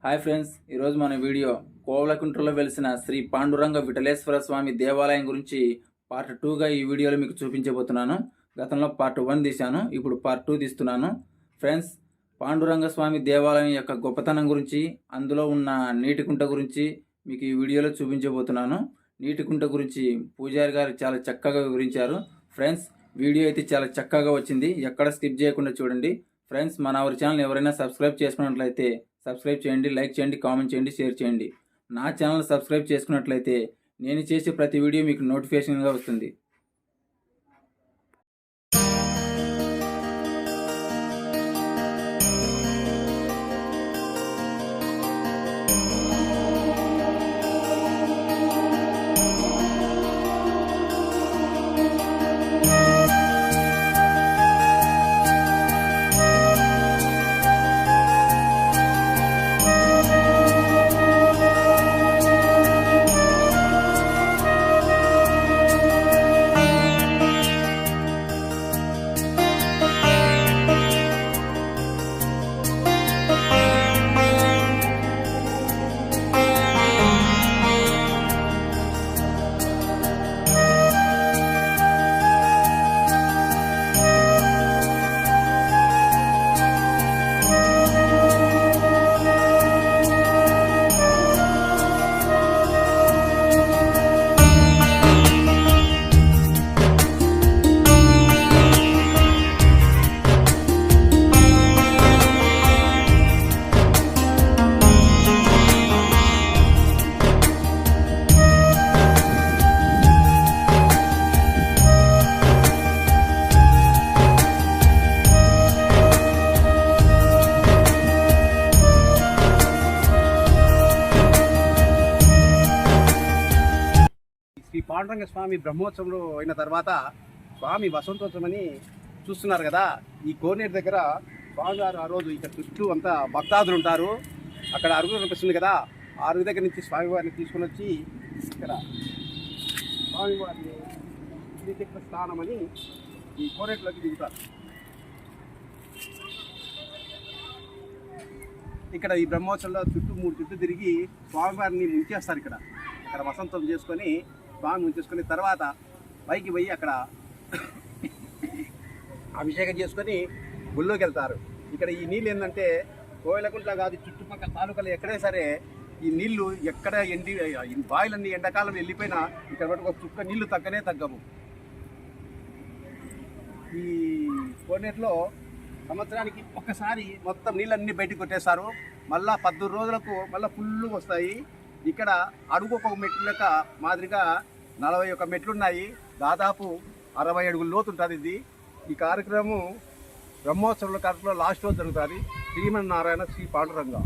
Hi friends, ఈరోజు మన video కోవలకుంట్రలో వెలిసిన శ్రీ పాండురంగ విఠలేశ్వర స్వామి దేవాలయం గురించి పార్ట్ 2గా ఈ వీడియోలో మీకు చూపించబోతున్నాను. గతంలో పార్ట్ 1 తీశాను, ఇప్పుడు పార్ట్ 2 తీస్తున్నాను. ఫ్రెండ్స్, పాండురంగ స్వామి దేవాలయం యొక్క గొప్పతనం గురించి, అందులో ఉన్న నీటి కుంట గురించి మీకు ఈ వీడియోలో చూపించబోతున్నాను. నీటి కుంట గురించి పూజారి గారు చాలా చక్కగా వివరించారు. ఫ్రెండ్స్, వీడియో అయితే చాలా చక్కగా వచ్చింది, ఎక్కడ స్కిప్ చేయకుండా చూడండి. ఫ్రెండ్స్, మన అవర్ ఛానల్ ఎవరైనా సబ్స్క్రైబ్ చేసుకున్నట్లయితే సబ్స్క్రైబ్ చేయండి, లైక్ చేయండి, కామెంట్ చేయండి, షేర్ చేయండి. నా ఛానల్ సబ్స్క్రైబ్ చేసుకున్నట్లయితే నేను చేసే ప్రతి వీడియో మీకు నోటిఫికేషన్గా వస్తుంది. శ్రీ పాండురంగ స్వామి బ్రహ్మోత్సవంలో అయిన తర్వాత స్వామి వసంతోత్సవం అని చూస్తున్నారు కదా. ఈ కోనేరు దగ్గర స్వామివారు ఆ రోజు ఇక్కడ చుట్టూ అంతా భక్తాదులు ఉంటారు. అక్కడ అరుగు కనిపిస్తుంది కదా, ఆ అరుగు దగ్గర నుంచి స్వామివారిని తీసుకుని వచ్చి ఇక్కడ స్వామివారిని శ్రీచక్ర స్నానం అని ఈ కోనేరులోకి దిగుతారు. ఇక్కడ ఈ బ్రహ్మోత్సవంలో చుట్టూ 3 చుట్టూ తిరిగి స్వామివారిని ముంచేస్తారు. ఇక్కడ వసంతం చేసుకొని స్వామి ఉంచేసుకుని తర్వాత పైకి పోయి అక్కడ అభిషేకం చేసుకొని గుళ్ళోకి వెళ్తారు. ఇక్కడ ఈ నీళ్ళు ఏంటంటే కోయిలకుంట్ల కాదు, చుట్టుపక్కల తాలూకాలు ఎక్కడే సరే ఈ నీళ్లు ఎక్కడ బాయిలన్నీ ఎండాకాలం వెళ్ళిపోయినా ఇక్కడ ఒక చుక్క నీళ్లు తగ్గవు. ఈ కోనేరులో సంవత్సరానికి ఒక్కసారి మొత్తం నీళ్ళన్నీ బయటకు కొట్టేస్తారు. మళ్ళా 14 రోజులకు మళ్ళీ ఫుల్ వస్తాయి. ఇక్కడ అడుగు ఒక మెట్లు లెక్క మాదిరిగా 41 మెట్లున్నాయి. దాదాపు 60 అడుగుల లోతు ఉంటుంది. ఈ కార్యక్రమం బ్రహ్మోత్సవంలో లాస్ట్ రోజు జరుగుతుంది. శ్రీమన్నారాయణ శ్రీ పాండురంగ.